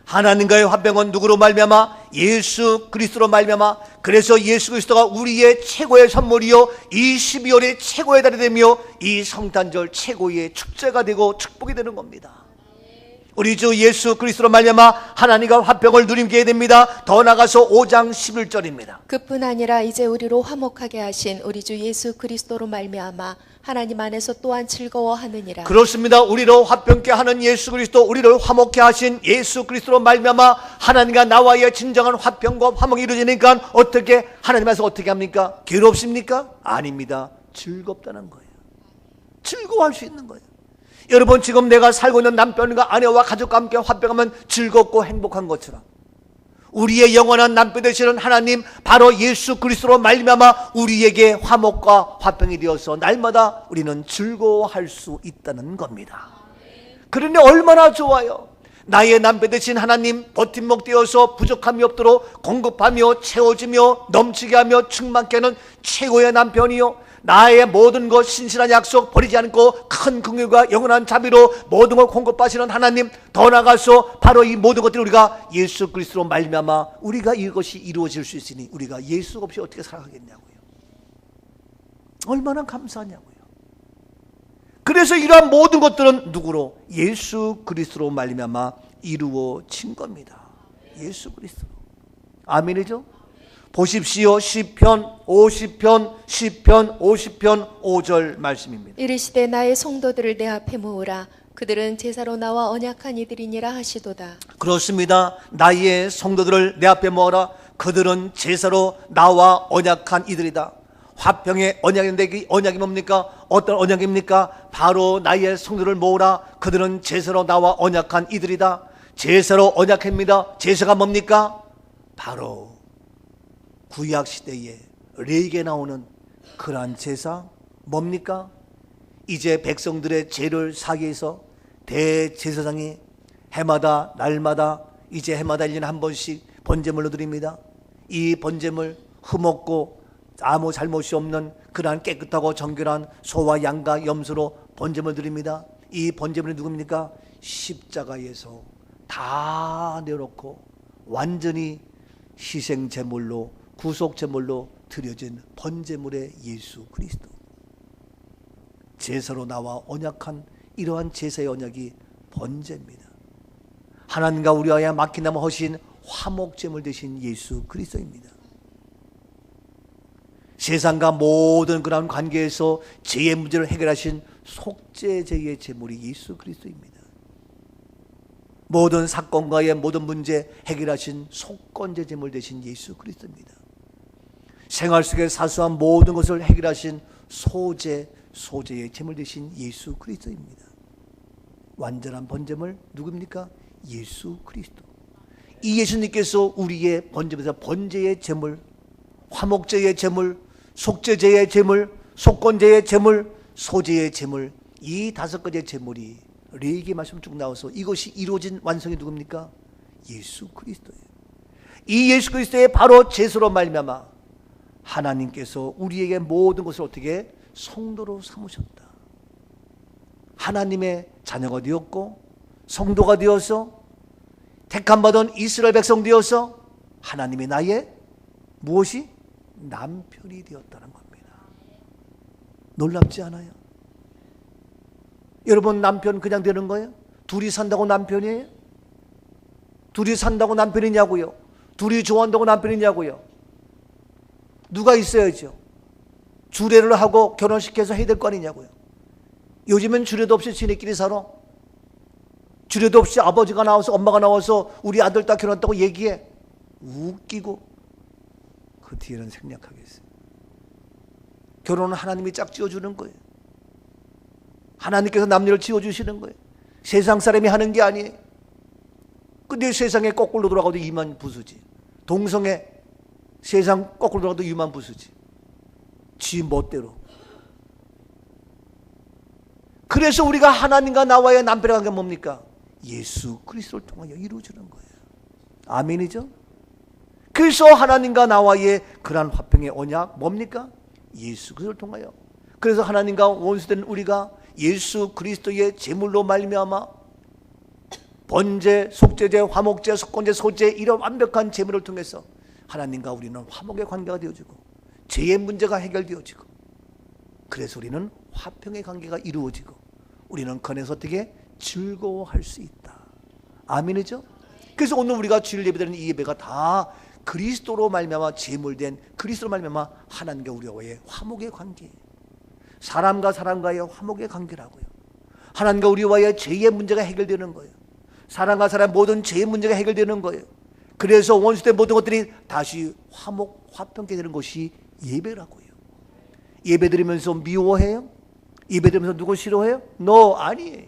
하나님과의 화평은 누구로 말미암아? 예수 그리스도로 말미암아. 그래서 예수 그리스도가 우리의 최고의 선물이요, 이 12월의 최고의 달이 되며 이 성탄절 최고의 축제가 되고 축복이 되는 겁니다. 우리 주 예수 그리스도로 말미암아 하나님과 화평을 누리게 됩니다. 더 나가서 5장 11절입니다. 그뿐 아니라 이제 우리로 화목하게 하신 우리 주 예수 그리스도로 말미암아 하나님 안에서 또한 즐거워하느니라. 그렇습니다. 우리로 화평케 하는 예수 그리스도, 우리를 화목케 하신 예수 그리스도로 말미암아 하나님과 나와의 진정한 화평과 화목이 이루어지니까 어떻게, 하나님께서 어떻게 합니까? 괴롭습니까? 아닙니다. 즐겁다는 거예요. 즐거워할 수 있는 거예요. 여러분, 지금 내가 살고 있는 남편과 아내와 가족과 함께 화평하면 즐겁고 행복한 것처럼, 우리의 영원한 남편 되시는 하나님, 바로 예수 그리스도로 말미암아 우리에게 화목과 화평이 되어서 날마다 우리는 즐거워할 수 있다는 겁니다. 그러니 얼마나 좋아요. 나의 남편 되신 하나님, 버팀목 되어서 부족함이 없도록 공급하며 채워주며 넘치게 하며 충만케 하는 최고의 남편이요, 나의 모든 것 신실한 약속 버리지 않고 큰 긍휼과 영원한 자비로 모든 걸 공급하시는 하나님, 더 나가서 바로 이 모든 것들을 우리가 예수 그리스도로 말미암아 우리가 이것이 이루어질 수 있으니 우리가 예수 없이 어떻게 살아가겠냐고요. 얼마나 감사하냐고요. 그래서 이러한 모든 것들은 누구로? 예수 그리스도로 말미암아 이루어진 겁니다. 예수 그리스도. 아멘이죠? 보십시오. 시편 50편 5절 말씀입니다. 이르시되 나의 성도들을 내 앞에 모으라. 그들은 제사로 나와 언약한 이들이니라 하시도다. 그렇습니다. 나의 성도들을 내 앞에 모아라. 그들은 제사로 나와 언약한 이들이다. 화평의 언약인데 그 언약이 뭡니까? 어떤 언약입니까? 바로 나의 성도를 모으라. 그들은 제사로 나와 언약한 이들이다. 제사로 언약합니다. 제사가 뭡니까? 바로 구약시대에 레위기에 나오는 그러한 제사 뭡니까? 이제 백성들의 죄를 사기 위해서 대제사장이 해마다 날마다, 이제 해마다 1년에 한 번씩 번제물로 드립니다. 이 번제물 흠없고 아무 잘못이 없는 그러한 깨끗하고 정결한 소와 양과 염소로 번제물 드립니다. 이 번제물이 누굽니까? 십자가에서 다 내놓고 완전히 희생제물로, 구속제물로 드려진 번제물의 예수 그리스도, 제사로 나와 언약한 이러한 제사의 언약이 번제입니다. 하나님과 우리와의 맡기나무 허신 화목제물 되신 예수 그리스도입니다. 세상과 모든 그런 관계에서 죄의 문제를 해결하신 속죄제의 제물이 예수 그리스도입니다. 모든 사건과의 모든 문제 해결하신 속건제 제물 되신 예수 그리스도입니다. 생활 속의 사소한 모든 것을 해결하신 소제의 제물 되신 예수 그리스도입니다. 완전한 번제물 누굽니까? 예수 그리스도. 이 예수님께서 우리의 번제물에서 번제의 제물, 화목제의 제물, 속죄제의 제물, 속건제의 제물, 소제의 제물, 이 5가지의 제물이 레위기 말씀 쭉 나와서 이것이 이루어진 완성이 누굽니까? 예수 그리스도예요. 이 예수 그리스도의 바로 제사로 말미암아 하나님께서 우리에게 모든 것을 어떻게 성도로 삼으셨다. 하나님의 자녀가 되었고 성도가 되어서 택함받은 이스라엘 백성 되어서 하나님의 나의 무엇이? 남편이 되었다는 겁니다. 놀랍지 않아요? 여러분, 남편 그냥 되는 거예요? 둘이 산다고 남편이에요? 둘이 산다고 남편이냐고요? 둘이 좋아한다고 남편이냐고요? 누가 있어야죠. 주례를 하고 결혼시켜서 해야 될 거 아니냐고요. 요즘엔 주례도 없이 지네끼리 살아. 주례도 없이 아버지가 나와서 엄마가 나와서 우리 아들 딱 결혼했다고 얘기해. 웃기고 그 뒤에는 생략하겠어요. 결혼은 하나님이 짝 지어주는 거예요. 하나님께서 남녀를 지어주시는 거예요. 세상 사람이 하는 게 아니에요. 근데 세상에 거꾸로 돌아가도 이만 부수지. 동성애 세상 거꾸로 돌아가도 이만 부수지. 지 멋대로. 그래서 우리가 하나님과 나와의 남편의 관계가 뭡니까? 예수 그리스도를 통하여 이루어지는 거예요. 아멘이죠? 그래서 하나님과 나와의 그러한 화평의 언약 뭡니까? 예수 그리스도를 통하여. 그래서 하나님과 원수된 우리가 예수 그리스도의 제물로 말미암아 번제, 속죄제, 화목제, 속건제, 소제 이런 완벽한 제물을 통해서 하나님과 우리는 화목의 관계가 되어지고 죄의 문제가 해결되어지고 그래서 우리는 화평의 관계가 이루어지고 우리는 그 안에서 어떻게 즐거워할 수 있다. 아멘이죠? 그래서 오늘 우리가 주일 예배드리는 이 예배가 다 그리스도로 말미암아 제물된 그리스도로 말미암아 하나님과 우리와의 화목의 관계, 사람과 사람과의 화목의 관계라고요. 하나님과 우리와의 죄의 문제가 해결되는 거예요. 사람과 사람 모든 죄의 문제가 해결되는 거예요. 그래서 원수된 모든 것들이 다시 화목, 화평케 되는 것이 예배라고요. 예배 드리면서 미워해요? 예배 드리면서 누구 싫어해요? No, 아니에요.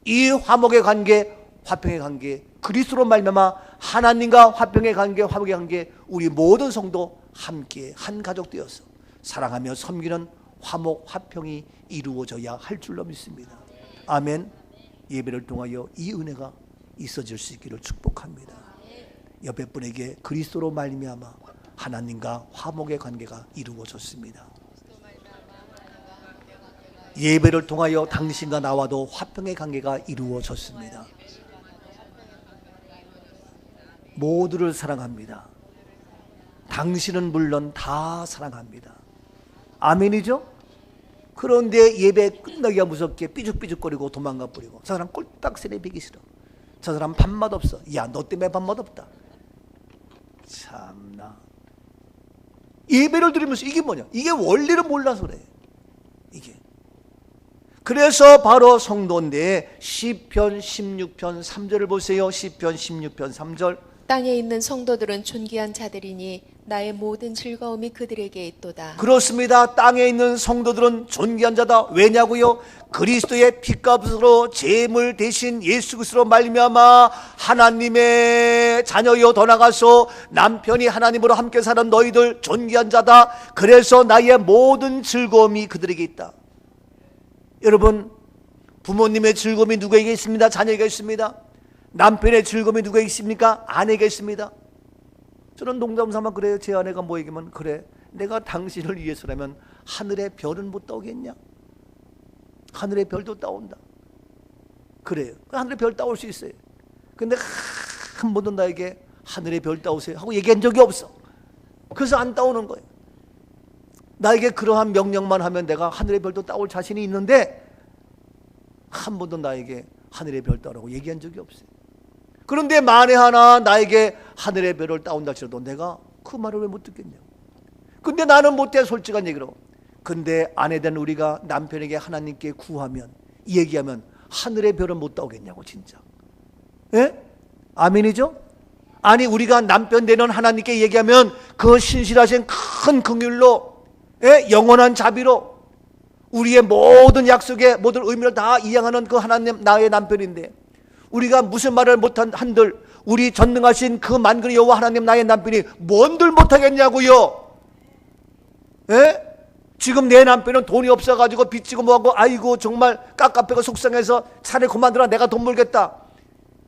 이 화목의 관계, 화평의 관계, 그리스도로 말미암아 하나님과 화평의 관계, 화목의 관계, 우리 모든 성도 함께 한 가족 되어서 사랑하며 섬기는 화목, 화평이 이루어져야 할 줄로 믿습니다. 아멘. 예배를 통하여 이 은혜가 있어질 수 있기를 축복합니다. 옆에 분에게 그리스도로 말미암아 하나님과 화목의 관계가 이루어졌습니다. 예배를 통하여 당신과 나와도 화평의 관계가 이루어졌습니다. 모두를 사랑합니다. 당신은 물론 다 사랑합니다. 아멘이죠? 그런데 예배 끝나기가 무섭게 삐죽삐죽거리고 도망가 버리고 저 사람 꼴딱 세례 비기 싫어. 저 사람 밥맛 없어. 야, 너 때문에 밥맛 없다. 참나. 예배를 드리면서 이게 뭐냐? 이게 원리를 몰라서 그래. 이게. 그래서 바로 성도인데 시편 16편 3절을 보세요. 시편 16편 3절. 땅에 있는 성도들은 존귀한 자들이니 나의 모든 즐거움이 그들에게 있도다. 그렇습니다. 땅에 있는 성도들은 존귀한 자다. 왜냐고요? 그리스도의 피값으로 제물 대신 예수 그리스도로 말미암아 하나님의 자녀여 더 나가서 남편이 하나님으로 함께 사는 너희들 존귀한 자다. 그래서 나의 모든 즐거움이 그들에게 있다. 여러분, 부모님의 즐거움이 누구에게 있습니다? 자녀에게 있습니다. 남편의 즐거움이 누구에게 있습니까? 아내에게 있습니다. 저는 농담삼아 그래요. 제 아내가 뭐 얘기하면 그래, 내가 당신을 위해서라면 하늘의 별은 못 따오겠냐? 하늘의 별도 따온다. 그래요. 하늘의 별 따올 수 있어요. 근데 한 번도 나에게 하늘의 별 따오세요 하고 얘기한 적이 없어. 그래서 안 따오는 거예요. 나에게 그러한 명령만 하면 내가 하늘의 별도 따올 자신이 있는데 한 번도 나에게 하늘의 별 따오라고 얘기한 적이 없어요. 그런데 만에 하나 나에게 하늘의 별을 따온다 할지라도 내가 그 말을 왜 못 듣겠냐고. 근데 나는 못해, 솔직한 얘기로. 근데 아내된 우리가 남편에게 하나님께 구하면, 얘기하면 하늘의 별은 못 따오겠냐고. 진짜. 예? 아멘이죠? 아니, 우리가 남편 되는 하나님께 얘기하면 그 신실하신 큰 긍휼로, 예? 영원한 자비로 우리의 모든 약속의 모든 의미를 다 이행하는 그 하나님, 나의 남편인데 우리가 무슨 말을 못한 한들 우리 전능하신 그 만군의 여호와 하나님 나의 남편이 뭔들 못하겠냐고요. 예? 지금 내 남편은 돈이 없어가지고 빚지고 뭐하고 아이고 정말 깝깝해가 속상해서 차라리 그만두라, 내가 돈 벌겠다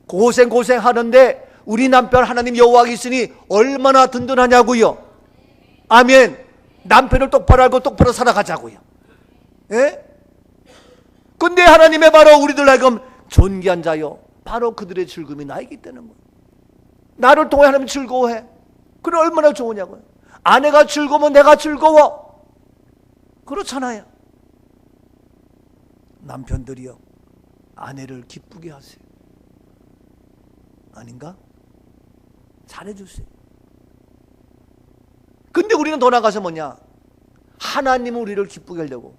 고생하는데 우리 남편 하나님 여호와가 있으니 얼마나 든든하냐고요. 아멘. 남편을 똑바로 알고 똑바로 살아가자고요. 예? 근데 하나님의 바로 우리들 하여금 존귀한 자요, 바로 그들의 즐거움이 나에게 있다는 거예요. 나를 통해 하나님 즐거워해. 그래 얼마나 좋으냐고요. 아내가 즐거우면 내가 즐거워. 그렇잖아요. 남편들이요, 아내를 기쁘게 하세요. 아닌가? 잘해주세요. 근데 우리는 더 나가서 뭐냐? 하나님은 우리를 기쁘게 하려고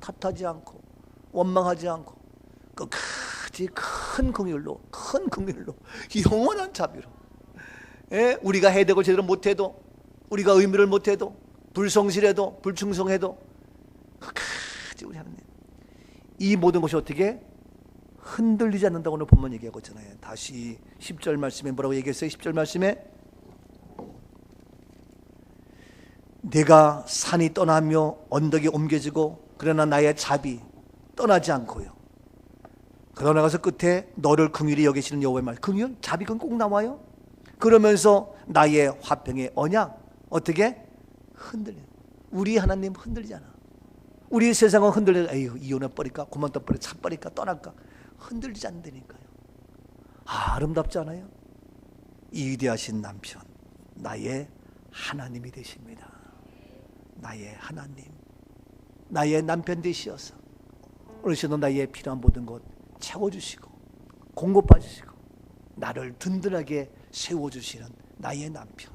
탓하지 않고 원망하지 않고 끝까지 큰 긍휼로 영원한 자비로, 예? 우리가 해대고 제대로 못해도, 우리가 의무를 못해도, 불성실해도 불충성해도 끝까지 우리 하나님 이 모든 것이 어떻게 흔들리지 않는다고 오늘 본문 얘기하고 있잖아요. 다시 10절 말씀에 뭐라고 얘기했어요? 10절 말씀에 내가 산이 떠나며 언덕이 옮겨지고 그러나 나의 자비 떠나지 않고요. 그러나 가서 끝에 너를 긍휼히 여기시는 여호와의 말, 긍휼, 자비 그건 꼭 나와요. 그러면서 나의 화평의 언약 어떻게 흔들려. 우리 하나님 흔들리잖아. 우리 세상은 흔들려. 에휴, 이혼해 버릴까, 그만 떠 버릴까, 차 버릴까, 떠날까, 흔들리지 않는다니까요. 아름답지 않아요? 이 위대하신 남편, 나의 하나님이 되십니다. 나의 하나님, 나의 남편 되시어서 어르신도 나의 필요한 모든 것 채워주시고 공급해주시고 나를 든든하게 세워주시는 나의 남편.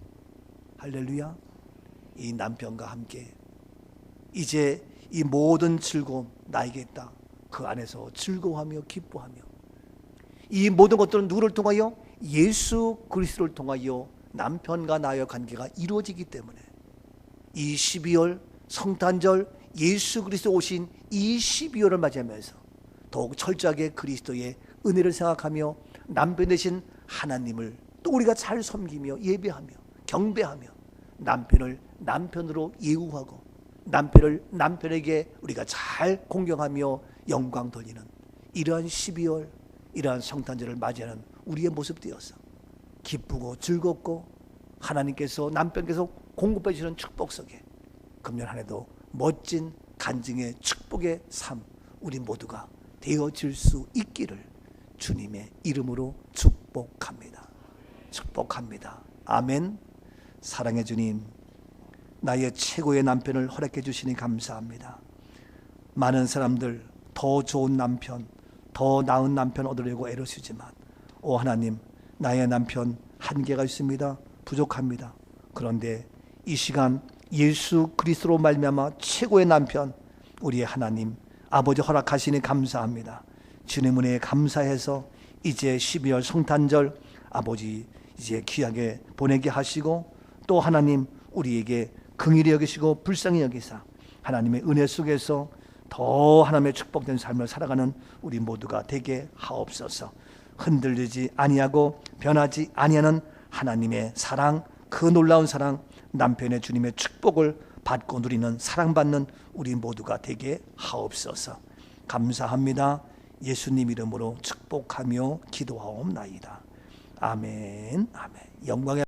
할렐루야. 이 남편과 함께 이제 이 모든 즐거움 나에게 있다. 그 안에서 즐거워하며 기뻐하며 이 모든 것들은 누구를 통하여? 예수 그리스도를 통하여 남편과 나의 관계가 이루어지기 때문에 이 12월 성탄절 예수 그리스도 오신 이 12월을 맞이하면서 더욱 철저하게 그리스도의 은혜를 생각하며 남편 되신 하나님을 또 우리가 잘 섬기며 예배하며 경배하며 남편을 남편으로 예우하고 남편을 남편에게 우리가 잘 공경하며 영광 돌리는 이러한 12월, 이러한 성탄절을 맞이하는 우리의 모습 되어서 기쁘고 즐겁고 하나님께서 남편께서 공급해 주시는 축복 속에 금년 한 해도 멋진 간증의 축복의 삶 우리 모두가 되어질 수 있기를 주님의 이름으로 축복합니다. 축복합니다. 아멘. 사랑의 주님, 나의 최고의 남편을 허락해 주시니 감사합니다. 많은 사람들 더 좋은 남편, 더 나은 남편 얻으려고 애를 쓰지만 오 하나님, 나의 남편 한계가 있습니다. 부족합니다. 그런데 이 시간 예수 그리스도로 말미암아 최고의 남편 우리의 하나님 아버지 허락하시니 감사합니다. 주님 은혜에 감사해서 이제 12월 성탄절 아버지 이제 귀하게 보내게 하시고 또 하나님 우리에게 긍휼히 여기시고 불쌍히 여기사 하나님의 은혜 속에서 더 하나님의 축복된 삶을 살아가는 우리 모두가 되게 하옵소서. 흔들리지 아니하고 변하지 아니하는 하나님의 사랑, 그 놀라운 사랑, 남편의 주님의 축복을 받고 누리는 사랑받는 우리 모두가 되게 하옵소서. 감사합니다. 예수님 이름으로 축복하며 기도하옵나이다. 아멘. 아멘. 영광의